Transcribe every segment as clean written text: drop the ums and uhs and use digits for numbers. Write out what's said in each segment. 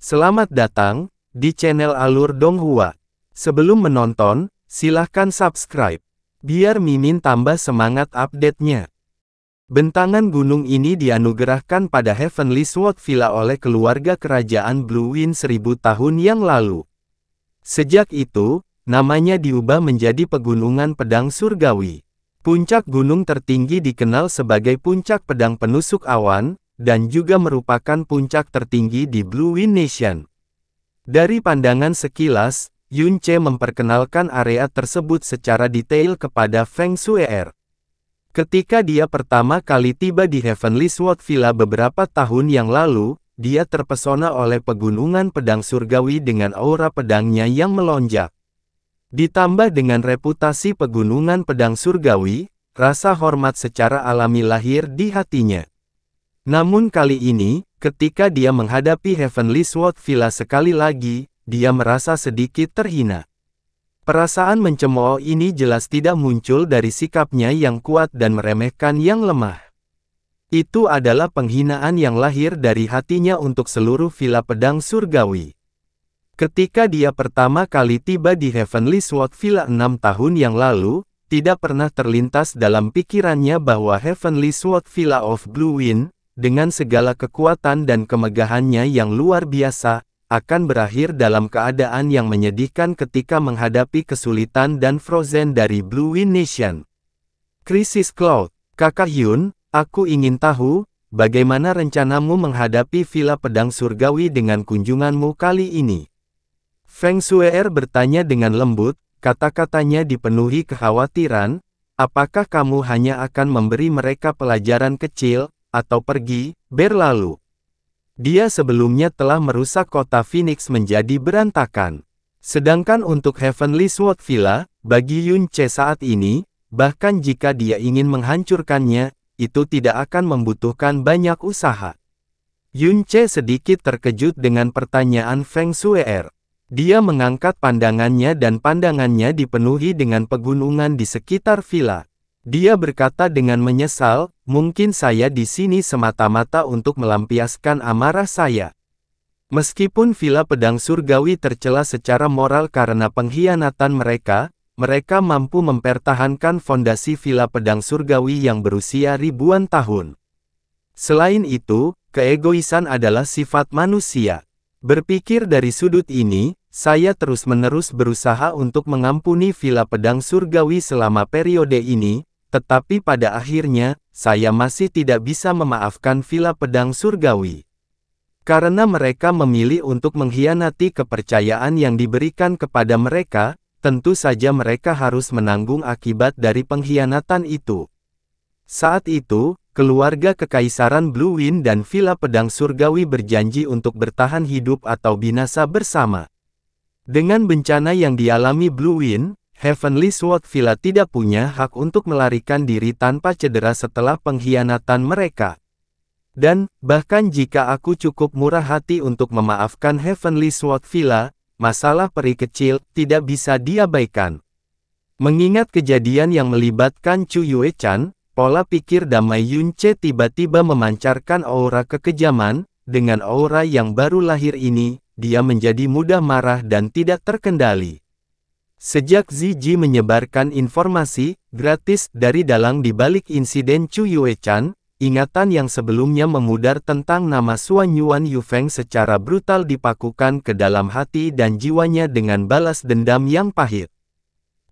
Selamat datang di channel Alur Donghua. Sebelum menonton, silahkan subscribe, biar Mimin tambah semangat update-nya. Bentangan gunung ini dianugerahkan pada Heavenly Sword Villa oleh keluarga kerajaan Blue Wind 1000 tahun yang lalu. Sejak itu, namanya diubah menjadi Pegunungan Pedang Surgawi. Puncak gunung tertinggi dikenal sebagai Puncak Pedang Penusuk Awan, dan juga merupakan puncak tertinggi di Blue Wind Nation. Dari pandangan sekilas, Yun Ce memperkenalkan area tersebut secara detail kepada Feng Shue'er. Ketika dia pertama kali tiba di Heavenly Sword Villa beberapa tahun yang lalu, dia terpesona oleh Pegunungan Pedang Surgawi dengan aura pedangnya yang melonjak. Ditambah dengan reputasi Pegunungan Pedang Surgawi, rasa hormat secara alami lahir di hatinya. Namun kali ini, ketika dia menghadapi Heavenly Sword Villa sekali lagi, dia merasa sedikit terhina. Perasaan mencemooh ini jelas tidak muncul dari sikapnya yang kuat dan meremehkan yang lemah. Itu adalah penghinaan yang lahir dari hatinya untuk seluruh Villa Pedang Surgawi. Ketika dia pertama kali tiba di Heavenly Sword Villa 6 tahun yang lalu, tidak pernah terlintas dalam pikirannya bahwa Heavenly Sword Villa of Blue Wind, dengan segala kekuatan dan kemegahannya yang luar biasa, akan berakhir dalam keadaan yang menyedihkan ketika menghadapi kesulitan dan frozen dari Blue Wind Nation. Krisis Cloud, Kakak Hyun, aku ingin tahu, bagaimana rencanamu menghadapi Villa Pedang Surgawi dengan kunjunganmu kali ini? Feng Shue'er bertanya dengan lembut, kata-katanya dipenuhi kekhawatiran, apakah kamu hanya akan memberi mereka pelajaran kecil, atau pergi, berlalu? Dia sebelumnya telah merusak kota Phoenix menjadi berantakan. Sedangkan untuk Heavenly Sword Villa, bagi Yun Ce saat ini, bahkan jika dia ingin menghancurkannya, itu tidak akan membutuhkan banyak usaha. Yun Ce sedikit terkejut dengan pertanyaan Feng Shue'er. Dia mengangkat pandangannya dan pandangannya dipenuhi dengan pegunungan di sekitar villa. Dia berkata dengan menyesal, mungkin saya di sini semata-mata untuk melampiaskan amarah saya. Meskipun Villa Pedang Surgawi tercela secara moral karena pengkhianatan mereka, mereka mampu mempertahankan fondasi Villa Pedang Surgawi yang berusia ribuan tahun. Selain itu, keegoisan adalah sifat manusia. Berpikir dari sudut ini, saya terus-menerus berusaha untuk mengampuni Villa Pedang Surgawi selama periode ini, tetapi pada akhirnya, saya masih tidak bisa memaafkan Villa Pedang Surgawi. Karena mereka memilih untuk mengkhianati kepercayaan yang diberikan kepada mereka, tentu saja mereka harus menanggung akibat dari pengkhianatan itu. Saat itu, keluarga Kekaisaran Blue Wind dan Villa Pedang Surgawi berjanji untuk bertahan hidup atau binasa bersama. Dengan bencana yang dialami Blue Wind, Heavenly Sword Villa tidak punya hak untuk melarikan diri tanpa cedera setelah pengkhianatan mereka. Dan, bahkan jika aku cukup murah hati untuk memaafkan Heavenly Sword Villa, masalah peri kecil tidak bisa diabaikan. Mengingat kejadian yang melibatkan Chu Yue-chan, pola pikir damai Yun Ce tiba-tiba memancarkan aura kekejaman. Dengan aura yang baru lahir ini, dia menjadi mudah marah dan tidak terkendali. Sejak Ziji menyebarkan informasi gratis dari dalang di balik insiden Chu Yue-chan, ingatan yang sebelumnya memudar tentang nama Suan Yuan Yufeng secara brutal dipakukan ke dalam hati dan jiwanya dengan balas dendam yang pahit.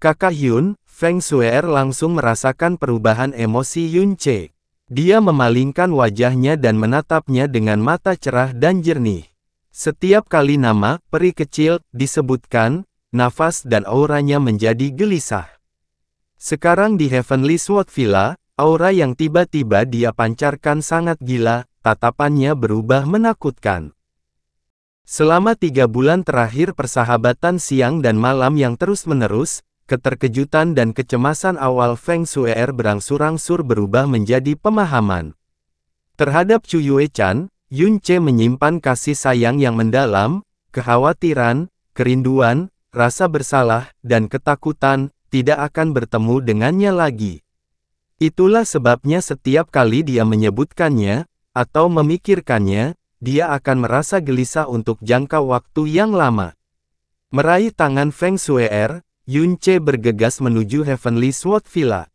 Kakak Hyun, Feng Shue'er langsung merasakan perubahan emosi Yun Ce. Dia memalingkan wajahnya dan menatapnya dengan mata cerah dan jernih. Setiap kali nama peri kecil disebutkan, nafas dan auranya menjadi gelisah. Sekarang di Heavenly Sword Villa, aura yang tiba-tiba dia pancarkan sangat gila, tatapannya berubah menakutkan. Selama 3 bulan terakhir persahabatan siang dan malam yang terus-menerus, keterkejutan dan kecemasan awal Feng Shue'er berangsur-angsur berubah menjadi pemahaman. Terhadap Chu Yue-chan, Yun Ce menyimpan kasih sayang yang mendalam, kekhawatiran, kerinduan, rasa bersalah, dan ketakutan, tidak akan bertemu dengannya lagi. Itulah sebabnya setiap kali dia menyebutkannya, atau memikirkannya, dia akan merasa gelisah untuk jangka waktu yang lama. Meraih tangan Feng Shue'er, Yunce bergegas menuju Heavenly Sword Villa.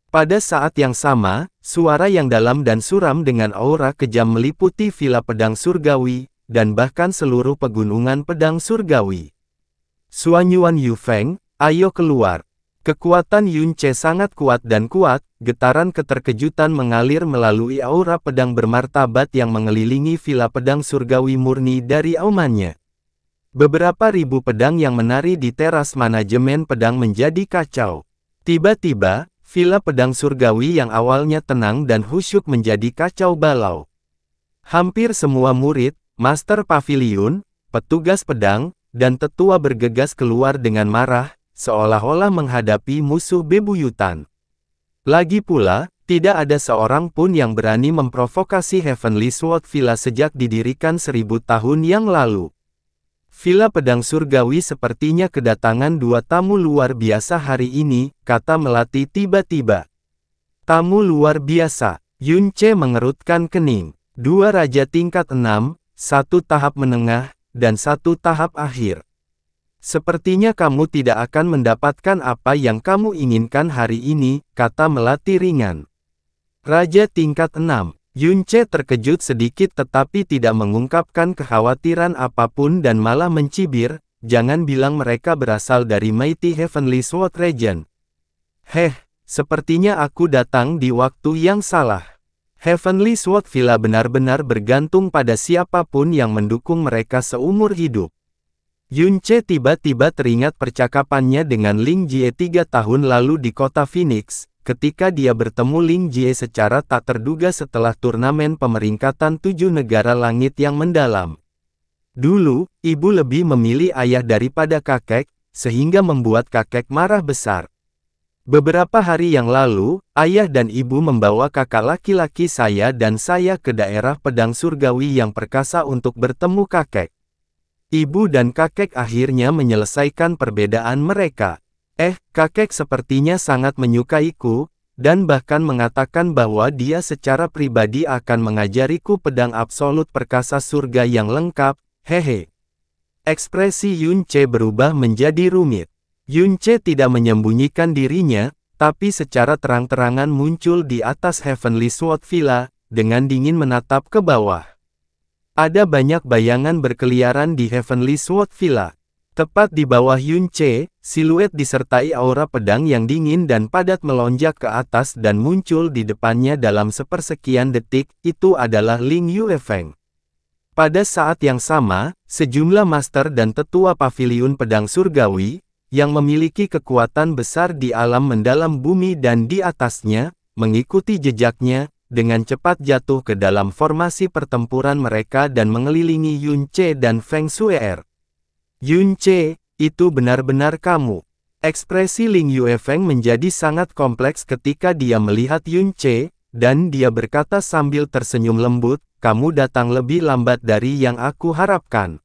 Pada saat yang sama, suara yang dalam dan suram dengan aura kejam meliputi Villa Pedang Surgawi, dan bahkan seluruh pegunungan pedang surgawi. Xuanyuan Yufeng, ayo keluar. Kekuatan Yunce sangat kuat dan kuat, getaran keterkejutan mengalir melalui aura pedang bermartabat yang mengelilingi Villa Pedang Surgawi murni dari aumannya. Beberapa ribu pedang yang menari di teras manajemen pedang menjadi kacau. Tiba-tiba, Villa Pedang Surgawi yang awalnya tenang dan khusyuk menjadi kacau balau. Hampir semua murid, Master Pavilion, petugas pedang, dan tetua bergegas keluar dengan marah, seolah-olah menghadapi musuh bebuyutan. Lagi pula, tidak ada seorang pun yang berani memprovokasi Heavenly Sword Villa sejak didirikan 1000 tahun yang lalu. Villa Pedang Surgawi sepertinya kedatangan dua tamu luar biasa hari ini, kata Melati tiba-tiba. Tamu luar biasa, Yunce mengerutkan kening. Dua raja tingkat 6, satu tahap menengah, dan satu tahap akhir. Sepertinya kamu tidak akan mendapatkan apa yang kamu inginkan hari ini, kata Melati ringan. Raja tingkat 6. Yunce terkejut sedikit tetapi tidak mengungkapkan kekhawatiran apapun dan malah mencibir, jangan bilang mereka berasal dari Mighty Heavenly Sword Region. Sepertinya aku datang di waktu yang salah. Heavenly Sword Villa benar-benar bergantung pada siapapun yang mendukung mereka seumur hidup. Yunce tiba-tiba teringat percakapannya dengan Ling Jie 3 tahun lalu di kota Phoenix, ketika dia bertemu Ling Jie secara tak terduga setelah turnamen pemeringkatan 7 negara langit yang mendalam. Dulu, ibu lebih memilih ayah daripada kakek, sehingga membuat kakek marah besar. Beberapa hari yang lalu, ayah dan ibu membawa kakak laki-laki saya dan saya ke daerah pedang surgawi yang perkasa untuk bertemu kakek. Ibu dan kakek akhirnya menyelesaikan perbedaan mereka. Kakek sepertinya sangat menyukaiku, dan bahkan mengatakan bahwa dia secara pribadi akan mengajariku pedang absolut perkasa surga yang lengkap, hehe. Ekspresi Yunce berubah menjadi rumit. Yunce tidak menyembunyikan dirinya, tapi secara terang-terangan muncul di atas Heavenly Sword Villa, dengan dingin menatap ke bawah. Ada banyak bayangan berkeliaran di Heavenly Sword Villa. Tepat di bawah Yunce, siluet disertai aura pedang yang dingin dan padat melonjak ke atas dan muncul di depannya dalam sepersekian detik, itu adalah Ling Yuefeng. Pada saat yang sama, sejumlah master dan tetua paviliun pedang surgawi, yang memiliki kekuatan besar di alam mendalam bumi dan di atasnya, mengikuti jejaknya, dengan cepat jatuh ke dalam formasi pertempuran mereka dan mengelilingi Yunce dan Feng Shue'er. Yunce, itu benar-benar kamu. Ekspresi Ling Yuefeng menjadi sangat kompleks ketika dia melihat Yunce, dan dia berkata sambil tersenyum lembut, kamu datang lebih lambat dari yang aku harapkan.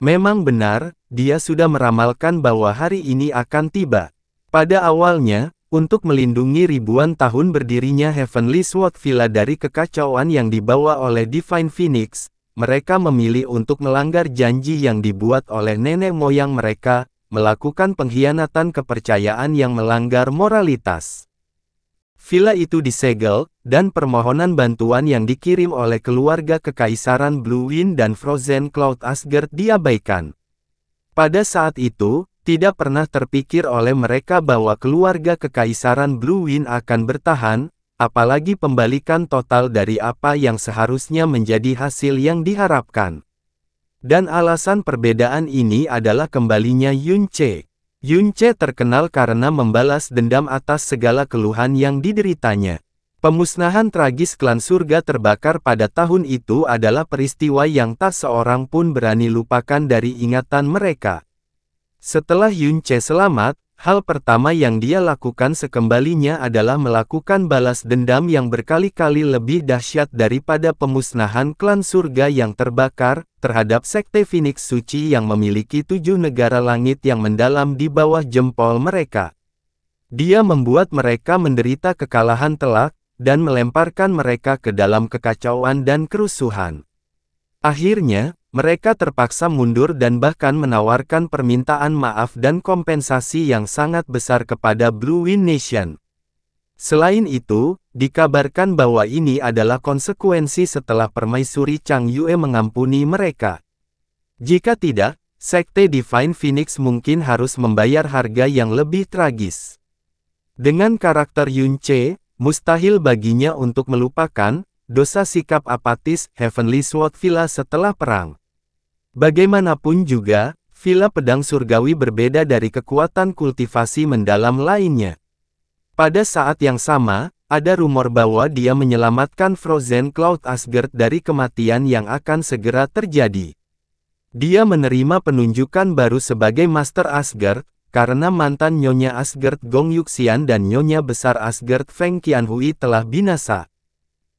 Memang benar, dia sudah meramalkan bahwa hari ini akan tiba. Pada awalnya, untuk melindungi ribuan tahun berdirinya Heavenly Sword Villa dari kekacauan yang dibawa oleh Divine Phoenix, mereka memilih untuk melanggar janji yang dibuat oleh nenek moyang mereka, melakukan pengkhianatan kepercayaan yang melanggar moralitas. Villa itu disegel, dan permohonan bantuan yang dikirim oleh keluarga kekaisaran Blue Wind dan Frozen Cloud Asgard diabaikan. Pada saat itu, tidak pernah terpikir oleh mereka bahwa keluarga kekaisaran Blue Wind akan bertahan, apalagi pembalikan total dari apa yang seharusnya menjadi hasil yang diharapkan. Dan alasan perbedaan ini adalah kembalinya Yunce. Yunce terkenal karena membalas dendam atas segala keluhan yang dideritanya. Pemusnahan tragis klan surga terbakar pada tahun itu adalah peristiwa yang tak seorang pun berani lupakan dari ingatan mereka. Setelah Yunce selamat, hal pertama yang dia lakukan sekembalinya adalah melakukan balas dendam yang berkali-kali lebih dahsyat daripada pemusnahan klan surga yang terbakar, terhadap Sekte Phoenix Suci yang memiliki 7 negara langit yang mendalam di bawah jempol mereka. Dia membuat mereka menderita kekalahan telak, dan melemparkan mereka ke dalam kekacauan dan kerusuhan. Akhirnya, mereka terpaksa mundur dan bahkan menawarkan permintaan maaf dan kompensasi yang sangat besar kepada Blue Wind Nation. Selain itu, dikabarkan bahwa ini adalah konsekuensi setelah Permaisuri Chang Yue mengampuni mereka. Jika tidak, Sekte Divine Phoenix mungkin harus membayar harga yang lebih tragis. Dengan karakter Yun Che, mustahil baginya untuk melupakan dosa sikap apatis Heavenly Sword Villa setelah perang. Bagaimanapun juga, Villa Pedang Surgawi berbeda dari kekuatan kultivasi mendalam lainnya. Pada saat yang sama, ada rumor bahwa dia menyelamatkan Frozen Cloud Asgard dari kematian yang akan segera terjadi. Dia menerima penunjukan baru sebagai Master Asgard, karena mantan Nyonya Asgard Gong Yuxian dan Nyonya Besar Asgard Feng Qianhui telah binasa.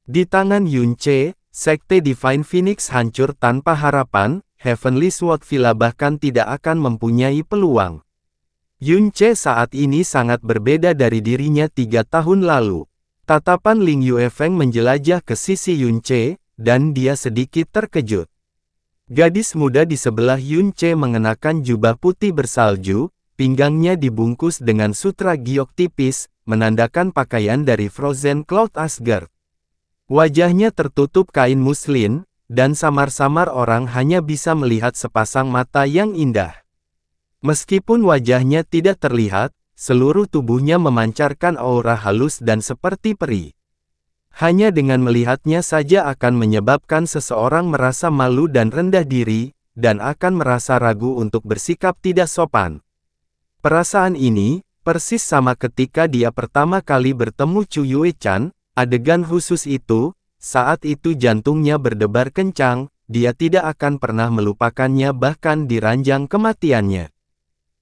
Di tangan Yun Che, Sekte Divine Phoenix hancur tanpa harapan, Heavenly Sword Villa bahkan tidak akan mempunyai peluang. Yun Che saat ini sangat berbeda dari dirinya 3 tahun lalu. Tatapan Ling Yuefeng menjelajah ke sisi Yun Che, dan dia sedikit terkejut. Gadis muda di sebelah Yun Che mengenakan jubah putih bersalju, pinggangnya dibungkus dengan sutra giok tipis, menandakan pakaian dari Frozen Cloud Asgard. Wajahnya tertutup kain muslin, dan samar-samar orang hanya bisa melihat sepasang mata yang indah. Meskipun wajahnya tidak terlihat, seluruh tubuhnya memancarkan aura halus dan seperti peri. Hanya dengan melihatnya saja akan menyebabkan seseorang merasa malu dan rendah diri, dan akan merasa ragu untuk bersikap tidak sopan. Perasaan ini, persis sama ketika dia pertama kali bertemu Chu Yue-chan, adegan khusus itu, saat itu jantungnya berdebar kencang, dia tidak akan pernah melupakannya bahkan di ranjang kematiannya.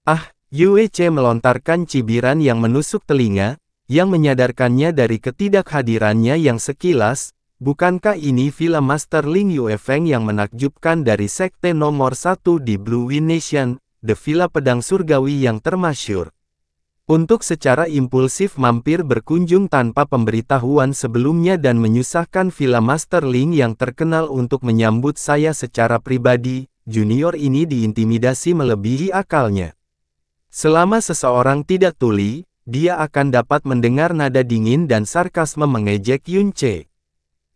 Ah, Yue Che melontarkan cibiran yang menusuk telinga, yang menyadarkannya dari ketidakhadirannya yang sekilas, bukankah ini Villa Master Ling Yuefeng yang menakjubkan dari sekte nomor 1 di Blue Wind Nation, The Villa Pedang Surgawi yang termasyur. Untuk secara impulsif mampir berkunjung tanpa pemberitahuan sebelumnya dan menyusahkan Villa Master Ling yang terkenal untuk menyambut saya secara pribadi, junior ini diintimidasi melebihi akalnya. Selama seseorang tidak tuli, dia akan dapat mendengar nada dingin dan sarkasme mengejek Yun Che.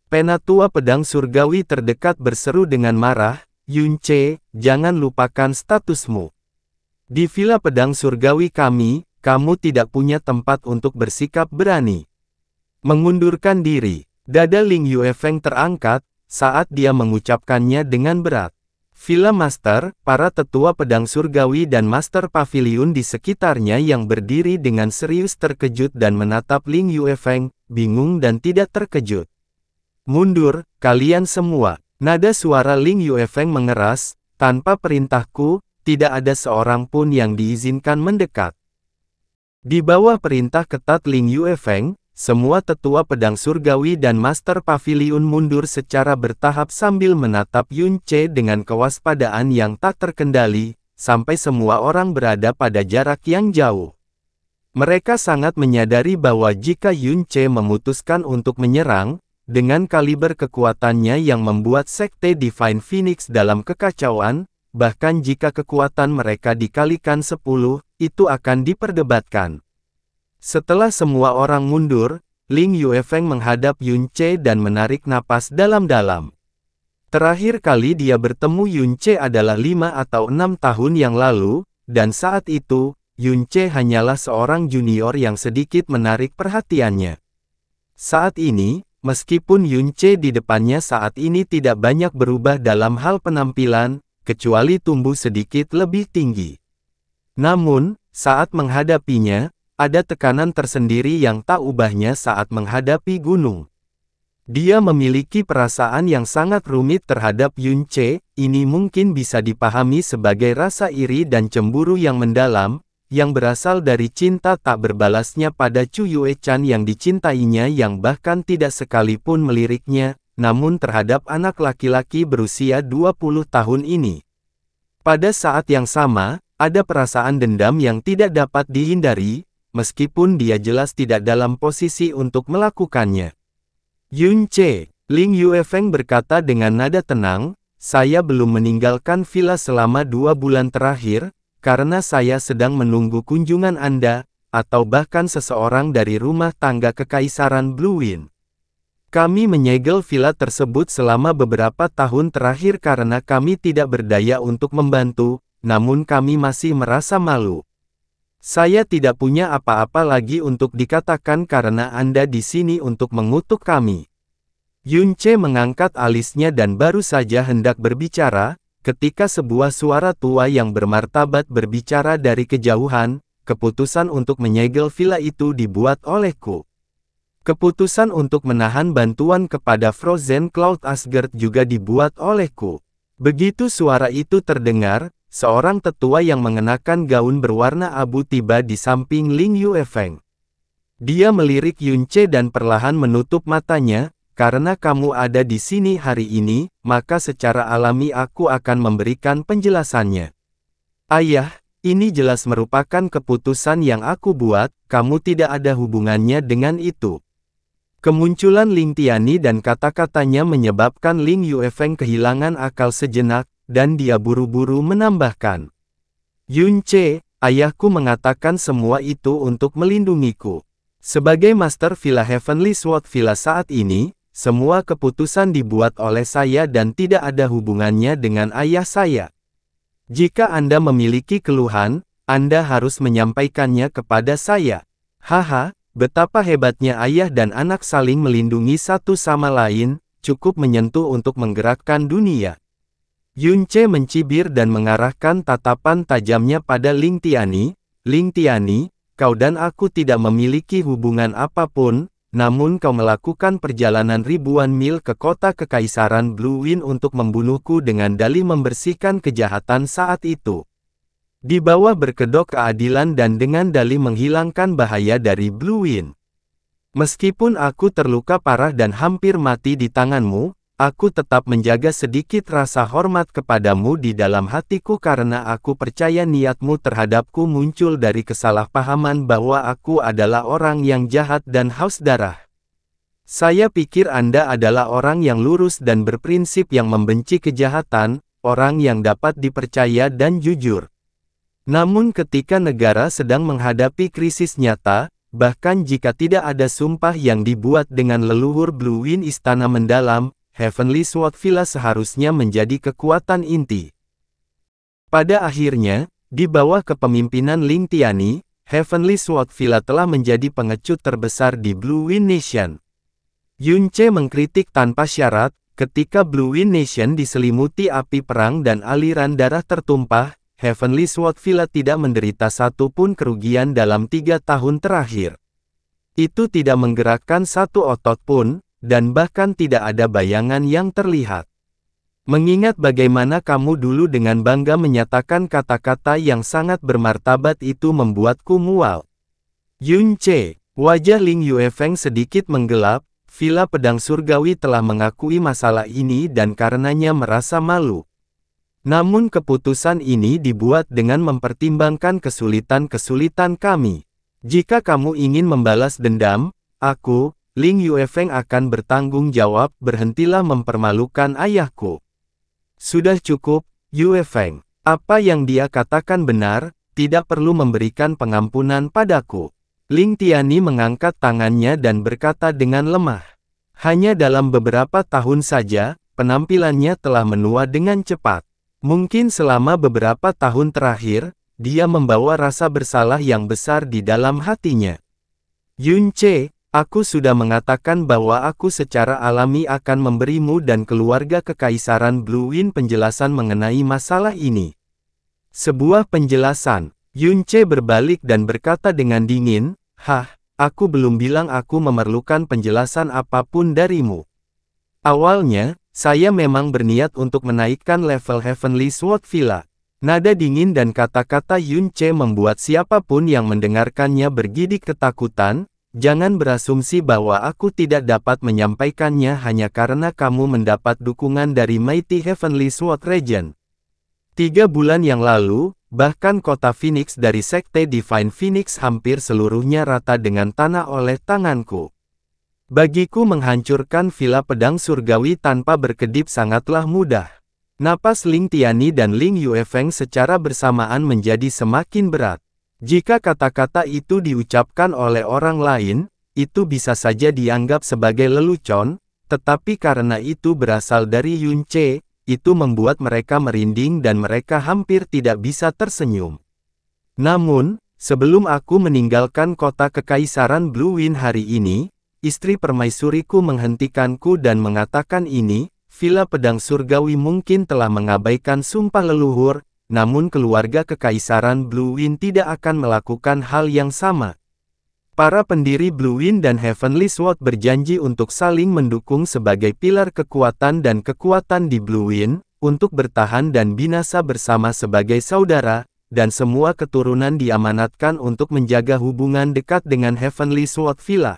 Penatua Pedang Surgawi terdekat berseru dengan marah, "Yun Che, jangan lupakan statusmu. Di Villa Pedang Surgawi kami, kamu tidak punya tempat untuk bersikap berani." Mengundurkan diri, dada Ling Yuefeng terangkat, saat dia mengucapkannya dengan berat. Villa Master, para tetua pedang surgawi dan Master Pavilion di sekitarnya yang berdiri dengan serius terkejut dan menatap Ling Yuefeng, bingung dan tidak terkejut. "Mundur, kalian semua." Nada suara Ling Yuefeng mengeras, "Tanpa perintahku, tidak ada seorang pun yang diizinkan mendekat." Di bawah perintah ketat Ling Yuefeng, semua tetua pedang surgawi dan Master Pavilion mundur secara bertahap sambil menatap Yun Che dengan kewaspadaan yang tak terkendali, sampai semua orang berada pada jarak yang jauh. Mereka sangat menyadari bahwa jika Yun Che memutuskan untuk menyerang, dengan kaliber kekuatannya yang membuat sekte Divine Phoenix dalam kekacauan, bahkan jika kekuatan mereka dikalikan 10, itu akan diperdebatkan. Setelah semua orang mundur, Ling Yuefeng menghadap Yun Che dan menarik napas dalam-dalam. Terakhir kali dia bertemu Yun Che adalah 5 atau 6 tahun yang lalu, dan saat itu, Yun Che hanyalah seorang junior yang sedikit menarik perhatiannya. Saat ini, meskipun Yun Che di depannya saat ini tidak banyak berubah dalam hal penampilan, kecuali tumbuh sedikit lebih tinggi. Namun, saat menghadapinya, ada tekanan tersendiri yang tak ubahnya saat menghadapi gunung. Dia memiliki perasaan yang sangat rumit terhadap Yun Che, ini mungkin bisa dipahami sebagai rasa iri dan cemburu yang mendalam, yang berasal dari cinta tak berbalasnya pada Chu Yue-chan yang dicintainya yang bahkan tidak sekalipun meliriknya, namun terhadap anak laki-laki berusia 20 tahun ini. Pada saat yang sama, ada perasaan dendam yang tidak dapat dihindari, meskipun dia jelas tidak dalam posisi untuk melakukannya. "Yun Che," Ling Yuefeng berkata dengan nada tenang, saya belum meninggalkan villa selama 2 bulan terakhir, karena saya sedang menunggu kunjungan Anda, atau bahkan seseorang dari rumah tangga Kekaisaran Bluewind. Kami menyegel villa tersebut selama beberapa tahun terakhir karena kami tidak berdaya untuk membantu, namun kami masih merasa malu. Saya tidak punya apa-apa lagi untuk dikatakan karena Anda di sini untuk mengutuk kami. Yunche mengangkat alisnya dan baru saja hendak berbicara, ketika sebuah suara tua yang bermartabat berbicara dari kejauhan, keputusan untuk menyegel villa itu dibuat olehku. Keputusan untuk menahan bantuan kepada Frozen Cloud Asgard juga dibuat olehku. Begitu suara itu terdengar, seorang tetua yang mengenakan gaun berwarna abu tiba di samping Ling Yuefeng. Dia melirik Yunche dan perlahan menutup matanya. Karena kamu ada di sini hari ini, maka secara alami aku akan memberikan penjelasannya. Ayah, ini jelas merupakan keputusan yang aku buat, kamu tidak ada hubungannya dengan itu. Kemunculan Ling Tiani dan kata-katanya menyebabkan Ling Yuefeng kehilangan akal sejenak, dan dia buru-buru menambahkan. Yunche, ayahku mengatakan semua itu untuk melindungiku. Sebagai Master Villa Heavenly Sword Villa saat ini, semua keputusan dibuat oleh saya dan tidak ada hubungannya dengan ayah saya. Jika Anda memiliki keluhan, Anda harus menyampaikannya kepada saya. Haha, betapa hebatnya ayah dan anak saling melindungi satu sama lain, cukup menyentuh untuk menggerakkan dunia. Yunche mencibir dan mengarahkan tatapan tajamnya pada Ling Tiani. Ling Tiani, kau dan aku tidak memiliki hubungan apapun. Namun kau melakukan perjalanan ribuan mil ke kota Kekaisaran Bluewind untuk membunuhku dengan dalih membersihkan kejahatan saat itu. Di bawah berkedok keadilan dan dengan dalih menghilangkan bahaya dari Bluewind. Meskipun aku terluka parah dan hampir mati di tanganmu, aku tetap menjaga sedikit rasa hormat kepadamu di dalam hatiku karena aku percaya niatmu terhadapku muncul dari kesalahpahaman bahwa aku adalah orang yang jahat dan haus darah. Saya pikir Anda adalah orang yang lurus dan berprinsip yang membenci kejahatan, orang yang dapat dipercaya dan jujur. Namun ketika negara sedang menghadapi krisis nyata, bahkan jika tidak ada sumpah yang dibuat dengan leluhur Bluewind Istana Mendalam, Heavenly Sword Villa seharusnya menjadi kekuatan inti. Pada akhirnya, di bawah kepemimpinan Ling Tiani, Heavenly Sword Villa telah menjadi pengecut terbesar di Bluewind Nation. Yunche mengkritik tanpa syarat, ketika Bluewind Nation diselimuti api perang dan aliran darah tertumpah, Heavenly Sword Villa tidak menderita satupun kerugian dalam 3 tahun terakhir. Itu tidak menggerakkan satu otot pun, dan bahkan tidak ada bayangan yang terlihat. Mengingat bagaimana kamu dulu dengan bangga menyatakan kata-kata yang sangat bermartabat itu membuatku mual. Yunche, wajah Ling Yuefeng sedikit menggelap, Villa Pedang Surgawi telah mengakui masalah ini dan karenanya merasa malu. Namun keputusan ini dibuat dengan mempertimbangkan kesulitan-kesulitan kami. Jika kamu ingin membalas dendam, aku, Ling Yuefeng akan bertanggung jawab. Berhentilah mempermalukan ayahku. Sudah cukup, Yuefeng. Apa yang dia katakan benar, tidak perlu memberikan pengampunan padaku. Ling Tiani mengangkat tangannya dan berkata dengan lemah. Hanya dalam beberapa tahun saja, penampilannya telah menua dengan cepat. Mungkin selama beberapa tahun terakhir, dia membawa rasa bersalah yang besar di dalam hatinya. Yunche, aku sudah mengatakan bahwa aku secara alami akan memberimu dan keluarga Kekaisaran Bluewind penjelasan mengenai masalah ini. Sebuah penjelasan. Yunche berbalik dan berkata dengan dingin, aku belum bilang aku memerlukan penjelasan apapun darimu. Awalnya, saya memang berniat untuk menaikkan level Heavenly Sword Villa. Nada dingin dan kata-kata Yunche membuat siapapun yang mendengarkannya bergidik ketakutan. Jangan berasumsi bahwa aku tidak dapat menyampaikannya hanya karena kamu mendapat dukungan dari Mighty Heavenly Sword Regent. 3 bulan yang lalu, bahkan kota Phoenix dari Sekte Divine Phoenix hampir seluruhnya rata dengan tanah oleh tanganku. Bagiku menghancurkan Villa Pedang Surgawi tanpa berkedip sangatlah mudah. Napas Ling Tiani dan Ling Yuefeng secara bersamaan menjadi semakin berat. Jika kata-kata itu diucapkan oleh orang lain, itu bisa saja dianggap sebagai lelucon, tetapi karena itu berasal dari Yun Ce, itu membuat mereka merinding dan mereka hampir tidak bisa tersenyum. Namun, sebelum aku meninggalkan kota Kekaisaran Blue Wind hari ini, istri permaisuriku menghentikanku dan mengatakan ini, Villa Pedang Surgawi mungkin telah mengabaikan sumpah leluhur, namun keluarga Kekaisaran Blue Wind tidak akan melakukan hal yang sama. Para pendiri Blue Wind dan Heavenly Sword berjanji untuk saling mendukung sebagai pilar kekuatan dan kekuatan di Blue Wind, untuk bertahan dan binasa bersama sebagai saudara, dan semua keturunan diamanatkan untuk menjaga hubungan dekat dengan Heavenly Sword Villa.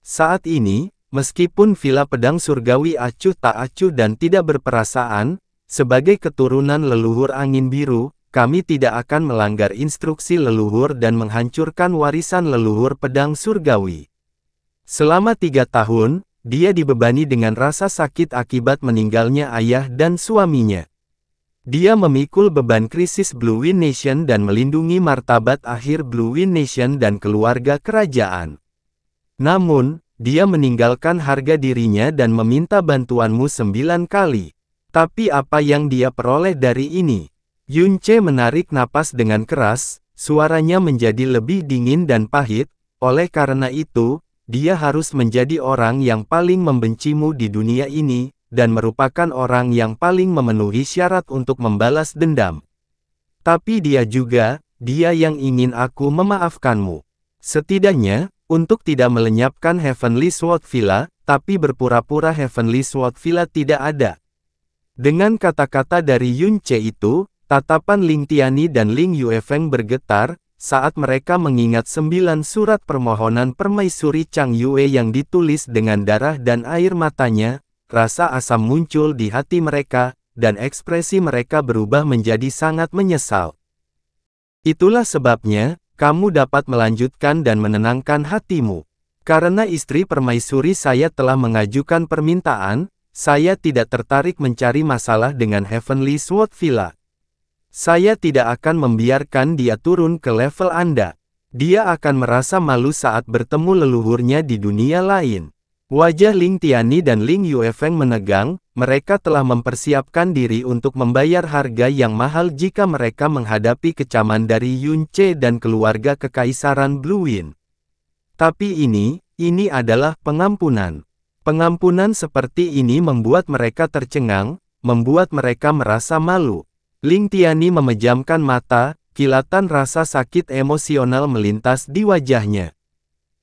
Saat ini, meskipun Villa Pedang Surgawi acuh tak acuh dan tidak berperasaan, sebagai keturunan leluhur angin biru, kami tidak akan melanggar instruksi leluhur dan menghancurkan warisan leluhur pedang surgawi. Selama 3 tahun, dia dibebani dengan rasa sakit akibat meninggalnya ayah dan suaminya. Dia memikul beban krisis Blue Wind Nation dan melindungi martabat akhir Blue Wind Nation dan keluarga kerajaan. Namun, dia meninggalkan harga dirinya dan meminta bantuanmu 9 kali. Tapi apa yang dia peroleh dari ini? Yun Ce menarik napas dengan keras, suaranya menjadi lebih dingin dan pahit, oleh karena itu, dia harus menjadi orang yang paling membencimu di dunia ini, dan merupakan orang yang paling memenuhi syarat untuk membalas dendam. Tapi dia yang ingin aku memaafkanmu. Setidaknya, untuk tidak melenyapkan Heavenly Sword Villa, tapi berpura-pura Heavenly Sword Villa tidak ada. Dengan kata-kata dari Yun Ce itu, tatapan Ling Tiani dan Ling Yuefeng bergetar, saat mereka mengingat 9 surat permohonan permaisuri Chang Yue yang ditulis dengan darah dan air matanya, rasa asam muncul di hati mereka, dan ekspresi mereka berubah menjadi sangat menyesal. Itulah sebabnya, kamu dapat melanjutkan dan menenangkan hatimu. Karena istri permaisuri saya telah mengajukan permintaan, saya tidak tertarik mencari masalah dengan Heavenly Sword Villa. Saya tidak akan membiarkan dia turun ke level Anda. Dia akan merasa malu saat bertemu leluhurnya di dunia lain. Wajah Ling Tiani dan Ling Yuefeng menegang, mereka telah mempersiapkan diri untuk membayar harga yang mahal jika mereka menghadapi kecaman dari Yun Ce dan keluarga Kekaisaran Blue Wind. Tapi ini adalah pengampunan. Pengampunan seperti ini membuat mereka tercengang, membuat mereka merasa malu. Ling Tiani memejamkan mata, kilatan rasa sakit emosional melintas di wajahnya.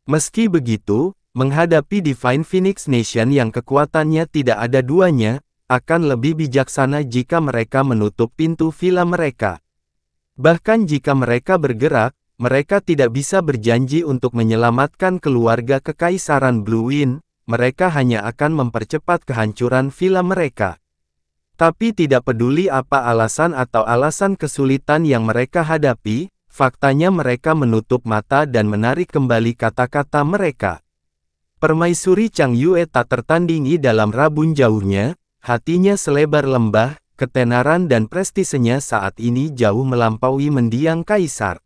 Meski begitu, menghadapi Divine Phoenix Nation yang kekuatannya tidak ada duanya, akan lebih bijaksana jika mereka menutup pintu villa mereka. Bahkan jika mereka bergerak, mereka tidak bisa berjanji untuk menyelamatkan keluarga Kekaisaran Blue Wind. Mereka hanya akan mempercepat kehancuran villa mereka. Tapi tidak peduli apa alasan atau alasan kesulitan yang mereka hadapi, faktanya mereka menutup mata dan menarik kembali kata-kata mereka. Permaisuri Chang Yue tak tertandingi dalam rabun jauhnya, hatinya selebar lembah, ketenaran dan prestisenya saat ini jauh melampaui mendiang kaisar.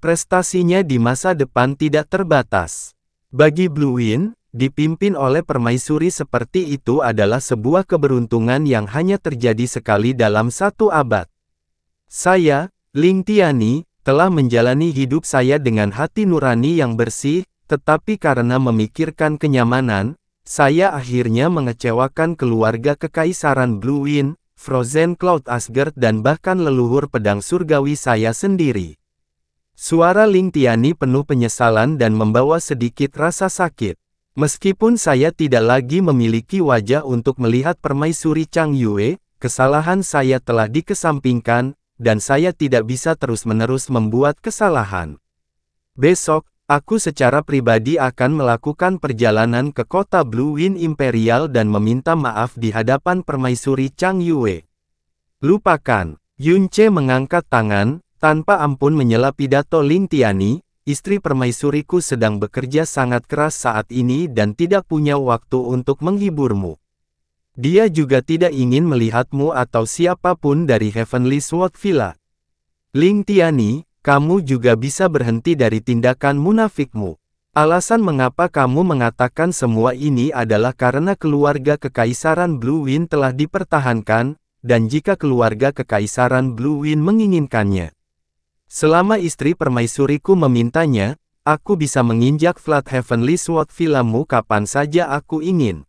Prestasinya di masa depan tidak terbatas. Bagi Blue Wind, dipimpin oleh permaisuri seperti itu adalah sebuah keberuntungan yang hanya terjadi sekali dalam 1 abad. Saya, Ling Tiani, telah menjalani hidup saya dengan hati nurani yang bersih, tetapi karena memikirkan kenyamanan, saya akhirnya mengecewakan keluarga Kekaisaran Blue Wind, Frozen Cloud Asgard dan bahkan leluhur pedang surgawi saya sendiri. Suara Ling Tiani penuh penyesalan dan membawa sedikit rasa sakit. Meskipun saya tidak lagi memiliki wajah untuk melihat permaisuri Chang Yue, kesalahan saya telah dikesampingkan, dan saya tidak bisa terus-menerus membuat kesalahan. Besok, aku secara pribadi akan melakukan perjalanan ke kota Blue Wind Imperial dan meminta maaf di hadapan permaisuri Chang Yue. Lupakan. Yun Ce mengangkat tangan, tanpa ampun menyela pidato Ling Tiani. Istri permaisuriku sedang bekerja sangat keras saat ini dan tidak punya waktu untuk menghiburmu. Dia juga tidak ingin melihatmu atau siapapun dari Heavenly Sword Villa. Ling Tiani, kamu juga bisa berhenti dari tindakan munafikmu. Alasan mengapa kamu mengatakan semua ini adalah karena keluarga Kekaisaran Blue Wind telah dipertahankan, dan jika keluarga Kekaisaran Blue Wind menginginkannya. Selama istri permaisuriku memintanya, aku bisa menginjak flat Heavenly Sword Villa-mu kapan saja aku ingin.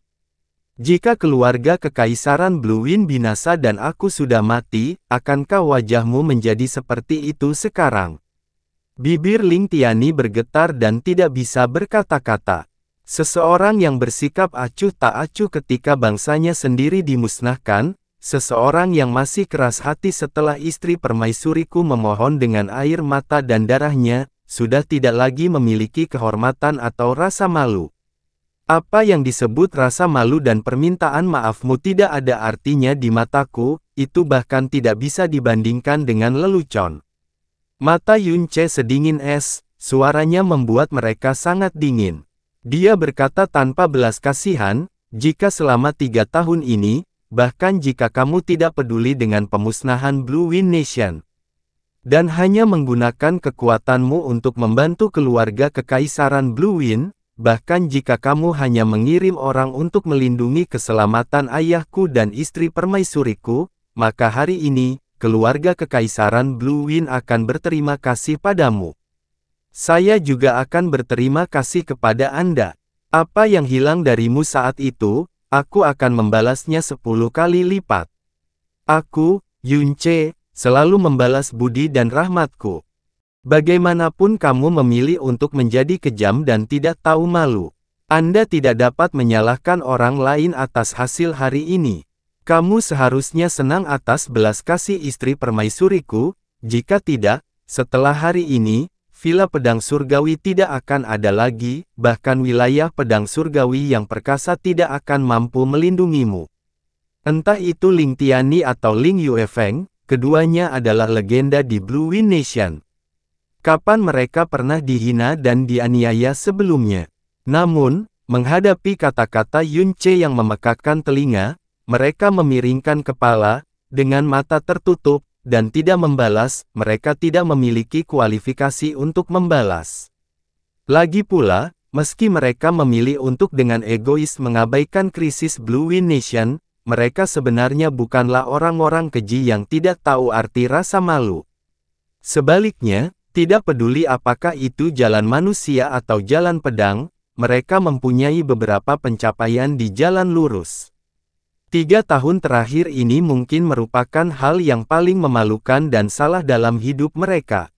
Jika keluarga Kekaisaran Blue Wind binasa dan aku sudah mati, akankah wajahmu menjadi seperti itu sekarang? Bibir Ling Tiani bergetar dan tidak bisa berkata-kata. Seseorang yang bersikap acuh tak acuh ketika bangsanya sendiri dimusnahkan, seseorang yang masih keras hati setelah istri permaisuriku memohon dengan air mata dan darahnya, sudah tidak lagi memiliki kehormatan atau rasa malu. Apa yang disebut rasa malu dan permintaan maafmu tidak ada artinya di mataku, itu bahkan tidak bisa dibandingkan dengan lelucon. Mata Yun Che sedingin es, suaranya membuat mereka sangat dingin. Dia berkata tanpa belas kasihan, jika selama 3 tahun ini, bahkan jika kamu tidak peduli dengan pemusnahan Blue Wind Nation, dan hanya menggunakan kekuatanmu untuk membantu keluarga Kekaisaran Blue Wind, bahkan jika kamu hanya mengirim orang untuk melindungi keselamatan ayahku dan istri permaisuriku, maka hari ini, keluarga Kekaisaran Blue Wind akan berterima kasih padamu. Saya juga akan berterima kasih kepada Anda. Apa yang hilang darimu saat itu, aku akan membalasnya 10 kali lipat. Aku, Yun Che, selalu membalas budi dan rahmatku. Bagaimanapun kamu memilih untuk menjadi kejam dan tidak tahu malu, Anda tidak dapat menyalahkan orang lain atas hasil hari ini. Kamu seharusnya senang atas belas kasih istri permaisuriku, jika tidak, setelah hari ini, Villa Pedang Surgawi tidak akan ada lagi, bahkan wilayah Pedang Surgawi yang perkasa tidak akan mampu melindungimu. Entah itu Ling Tiani atau Ling Yuefeng, keduanya adalah legenda di Blue Wind Nation. Kapan mereka pernah dihina dan dianiaya sebelumnya? Namun, menghadapi kata-kata Yun Che yang memekakkan telinga, mereka memiringkan kepala, dengan mata tertutup, dan tidak membalas, mereka tidak memiliki kualifikasi untuk membalas. Lagi pula, meski mereka memilih untuk dengan egois mengabaikan krisis Blue Wind Nation, mereka sebenarnya bukanlah orang-orang keji yang tidak tahu arti rasa malu. Sebaliknya, tidak peduli apakah itu jalan manusia atau jalan pedang, mereka mempunyai beberapa pencapaian di jalan lurus. 3 tahun terakhir ini mungkin merupakan hal yang paling memalukan dan salah dalam hidup mereka.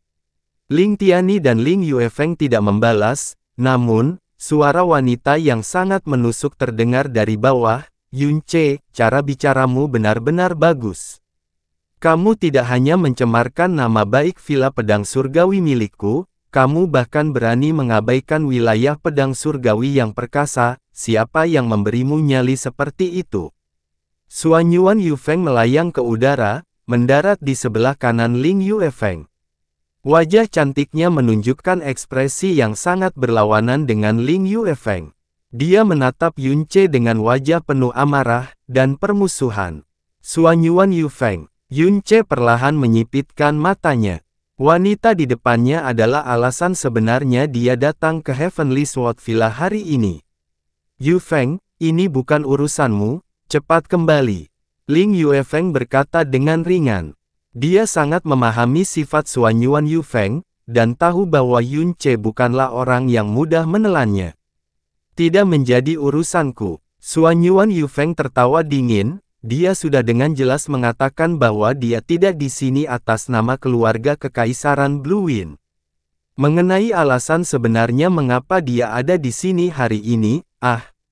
Ling Tiani dan Ling Yuefeng tidak membalas, namun, suara wanita yang sangat menusuk terdengar dari bawah. Yun Che, cara bicaramu benar-benar bagus. Kamu tidak hanya mencemarkan nama baik Villa Pedang Surgawi milikku, kamu bahkan berani mengabaikan wilayah Pedang Surgawi yang perkasa. Siapa yang memberimu nyali seperti itu? Suanyuan Yufeng melayang ke udara, mendarat di sebelah kanan Ling Yuefeng. Wajah cantiknya menunjukkan ekspresi yang sangat berlawanan dengan Ling Yuefeng. Dia menatap Yun Che dengan wajah penuh amarah dan permusuhan. Suanyuan Yufeng. Yun Che perlahan menyipitkan matanya. Wanita di depannya adalah alasan sebenarnya dia datang ke Heavenly Sword Villa hari ini. Yufeng, ini bukan urusanmu, cepat kembali. Ling Yuefeng berkata dengan ringan. Dia sangat memahami sifat Suanyuan Yufeng, dan tahu bahwa Yun Che bukanlah orang yang mudah menelannya. Tidak menjadi urusanku. Suanyuan Yufeng tertawa dingin. Dia sudah dengan jelas mengatakan bahwa dia tidak di sini atas nama keluarga Kekaisaran Blue Wind. Mengenai alasan sebenarnya mengapa dia ada di sini hari ini,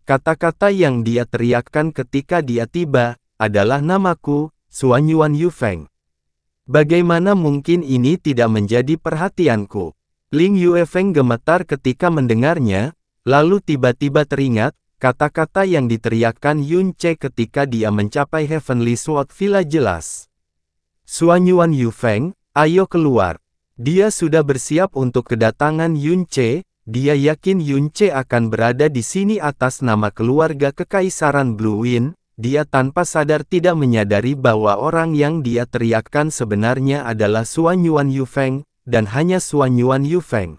kata-kata yang dia teriakkan ketika dia tiba, adalah namaku, Suanyuan Yufeng. Bagaimana mungkin ini tidak menjadi perhatianku? Ling Yuefeng gemetar ketika mendengarnya, lalu tiba-tiba teringat, kata-kata yang diteriakkan Yun Che ketika dia mencapai Heavenly Sword Villa jelas. Suanyuan Yufeng, ayo keluar. Dia sudah bersiap untuk kedatangan Yun Che, dia yakin Yun Che akan berada di sini atas nama keluarga Kekaisaran Blue Wind, dia tanpa sadar tidak menyadari bahwa orang yang dia teriakkan sebenarnya adalah Suanyuan Yufeng, dan hanya Suanyuan Yufeng.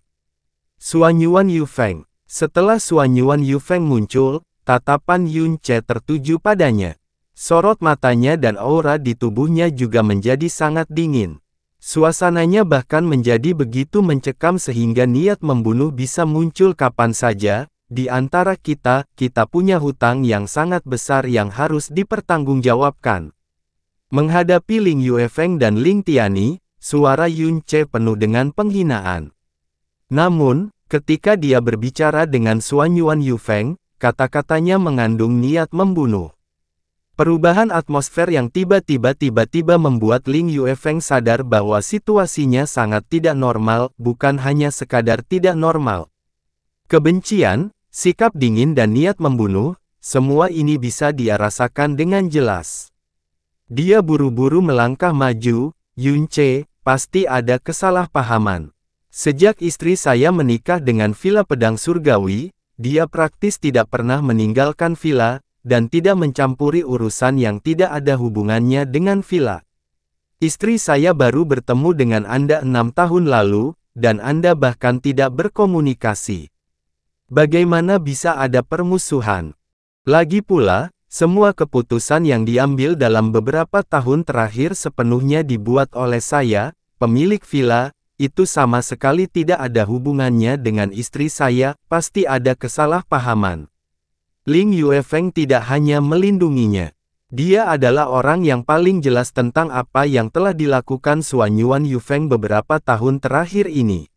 Suanyuan Yufeng. Setelah Suanyuan Yufeng muncul, tatapan Yun Ce tertuju padanya. Sorot matanya dan aura di tubuhnya juga menjadi sangat dingin. Suasananya bahkan menjadi begitu mencekam sehingga niat membunuh bisa muncul kapan saja. Di antara kita punya hutang yang sangat besar yang harus dipertanggungjawabkan. Menghadapi Ling Yuefeng dan Ling Tiani, suara Yun Ce penuh dengan penghinaan. Namun, ketika dia berbicara dengan Suanyuan Yufeng, kata-katanya mengandung niat membunuh. Perubahan atmosfer yang tiba-tiba membuat Ling Yuefeng sadar bahwa situasinya sangat tidak normal, bukan hanya sekadar tidak normal. Kebencian, sikap dingin dan niat membunuh, semua ini bisa dia rasakan dengan jelas. Dia buru-buru melangkah maju, Yun Ce, pasti ada kesalahpahaman. Sejak istri saya menikah dengan Villa Pedang Surgawi, dia praktis tidak pernah meninggalkan villa, dan tidak mencampuri urusan yang tidak ada hubungannya dengan villa. Istri saya baru bertemu dengan Anda 6 tahun lalu, dan Anda bahkan tidak berkomunikasi. Bagaimana bisa ada permusuhan? Lagi pula, semua keputusan yang diambil dalam beberapa tahun terakhir sepenuhnya dibuat oleh saya, pemilik villa, itu sama sekali tidak ada hubungannya dengan istri saya, pasti ada kesalahpahaman. Ling Yuefeng tidak hanya melindunginya. Dia adalah orang yang paling jelas tentang apa yang telah dilakukan Suanyuan Yufeng beberapa tahun terakhir ini.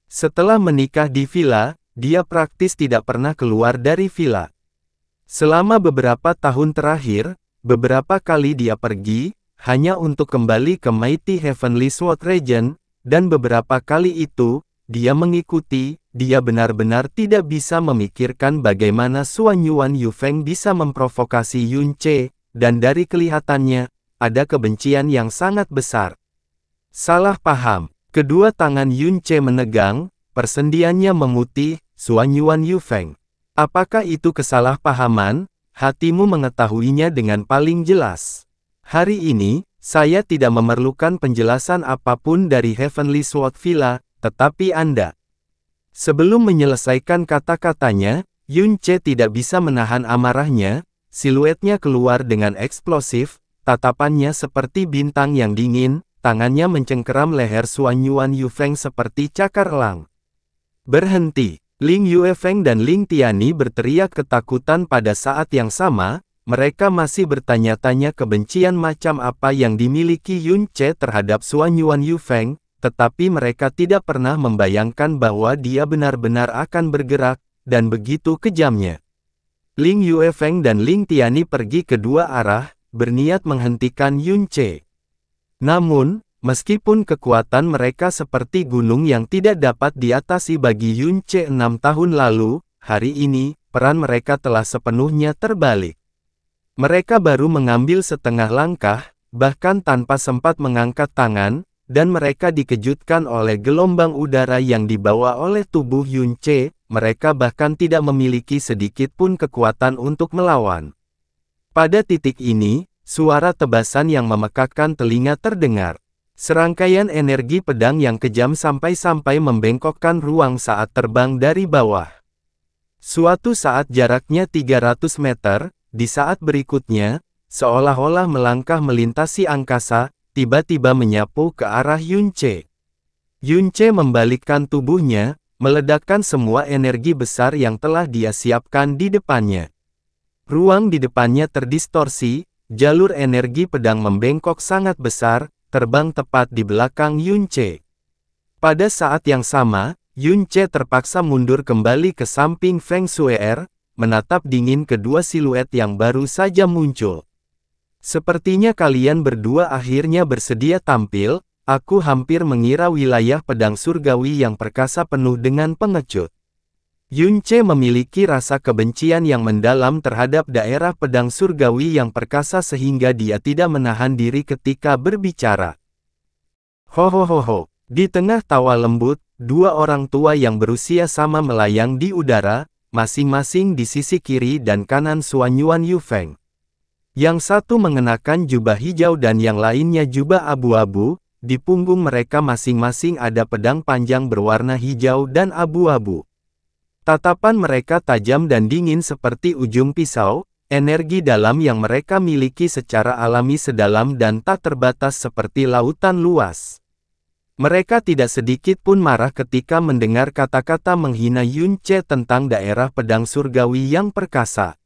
Setelah menikah di villa, dia praktis tidak pernah keluar dari villa. Selama beberapa tahun terakhir, beberapa kali dia pergi, hanya untuk kembali ke Mighty Heavenly Sword Region, dan beberapa kali itu, dia mengikuti, dia benar-benar tidak bisa memikirkan bagaimana Suanyuan Yufeng bisa memprovokasi Yun Ce, dan dari kelihatannya, ada kebencian yang sangat besar. Salah paham. Kedua tangan Yun Ce menegang, persendiannya memutih. Suanyuan Yufeng. Apakah itu kesalahpahaman? Hatimu mengetahuinya dengan paling jelas. Hari ini, saya tidak memerlukan penjelasan apapun dari Heavenly Sword Villa, tetapi Anda. Sebelum menyelesaikan kata-katanya, Yun Ce tidak bisa menahan amarahnya, siluetnya keluar dengan eksplosif, tatapannya seperti bintang yang dingin, tangannya mencengkeram leher Suanyuan Yufeng seperti cakar elang. Berhenti! Ling Yuefeng dan Ling Tiani berteriak ketakutan pada saat yang sama, mereka masih bertanya-tanya kebencian macam apa yang dimiliki Yun Ce terhadap Suanyuan Yufeng, tetapi mereka tidak pernah membayangkan bahwa dia benar-benar akan bergerak, dan begitu kejamnya. Ling Yuefeng dan Ling Tiani pergi ke dua arah, berniat menghentikan Yun Ce. Namun, meskipun kekuatan mereka seperti gunung yang tidak dapat diatasi bagi Yun Ce 6 tahun lalu, hari ini, peran mereka telah sepenuhnya terbalik. Mereka baru mengambil setengah langkah, bahkan tanpa sempat mengangkat tangan, dan mereka dikejutkan oleh gelombang udara yang dibawa oleh tubuh Yun Ce, mereka bahkan tidak memiliki sedikit pun kekuatan untuk melawan. Pada titik ini, suara tebasan yang memekakkan telinga terdengar. Serangkaian energi pedang yang kejam sampai-sampai membengkokkan ruang saat terbang dari bawah. Suatu saat jaraknya 300 meter, di saat berikutnya, seolah-olah melangkah melintasi angkasa, tiba-tiba menyapu ke arah Yun Ce. Yun Ce membalikkan tubuhnya, meledakkan semua energi besar yang telah dia siapkan di depannya. Ruang di depannya terdistorsi, jalur energi pedang membengkok sangat besar, terbang tepat di belakang Yun Ce. Pada saat yang sama, Yun Ce terpaksa mundur kembali ke samping Feng Shue'er, menatap dingin kedua siluet yang baru saja muncul. Sepertinya kalian berdua akhirnya bersedia tampil, aku hampir mengira wilayah pedang surgawi yang perkasa penuh dengan pengecut. Yun Ce memiliki rasa kebencian yang mendalam terhadap daerah pedang surgawi yang perkasa sehingga dia tidak menahan diri ketika berbicara. Hohohoho, di tengah tawa lembut, dua orang tua yang berusia sama melayang di udara, masing-masing di sisi kiri dan kanan Suanyuan Yufeng. Yang satu mengenakan jubah hijau dan yang lainnya jubah abu-abu, di punggung mereka masing-masing ada pedang panjang berwarna hijau dan abu-abu. Tatapan mereka tajam dan dingin seperti ujung pisau, energi dalam yang mereka miliki secara alami sedalam dan tak terbatas seperti lautan luas. Mereka tidak sedikit pun marah ketika mendengar kata-kata menghina Yun Ce tentang daerah pedang surgawi yang perkasa.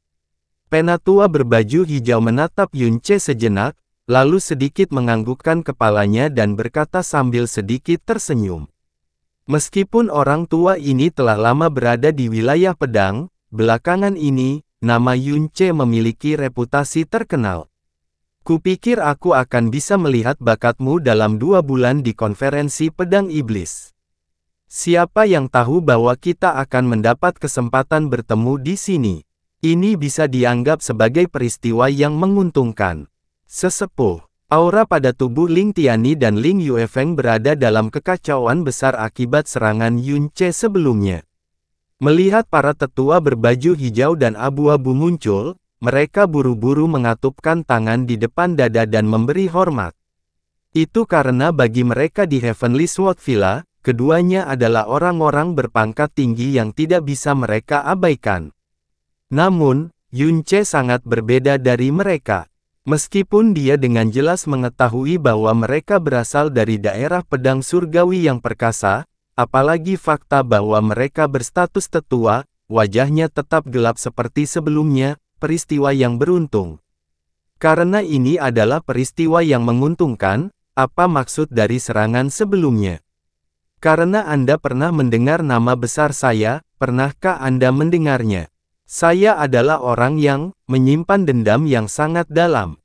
Penatua berbaju hijau menatap Yun Ce sejenak, lalu sedikit menganggukkan kepalanya dan berkata sambil sedikit tersenyum. Meskipun orang tua ini telah lama berada di wilayah pedang, belakangan ini, nama Yun Ce memiliki reputasi terkenal. Kupikir aku akan bisa melihat bakatmu dalam 2 bulan di konferensi pedang iblis. Siapa yang tahu bahwa kita akan mendapat kesempatan bertemu di sini. Ini bisa dianggap sebagai peristiwa yang menguntungkan. Sesepuh, aura pada tubuh Ling Tiani dan Ling Yuefeng berada dalam kekacauan besar akibat serangan Yun Ce sebelumnya. Melihat para tetua berbaju hijau dan abu-abu muncul, mereka buru-buru mengatupkan tangan di depan dada dan memberi hormat. Itu karena bagi mereka di Heavenly Sword Villa, keduanya adalah orang-orang berpangkat tinggi yang tidak bisa mereka abaikan. Namun, Yun Ce sangat berbeda dari mereka. Meskipun dia dengan jelas mengetahui bahwa mereka berasal dari daerah pedang surgawi yang perkasa, apalagi fakta bahwa mereka berstatus tetua, wajahnya tetap gelap seperti sebelumnya, peristiwa yang beruntung. Karena ini adalah peristiwa yang menguntungkan, apa maksud dari serangan sebelumnya? Karena Anda pernah mendengar nama besar saya, pernahkah Anda mendengarnya? Saya adalah orang yang menyimpan dendam yang sangat dalam.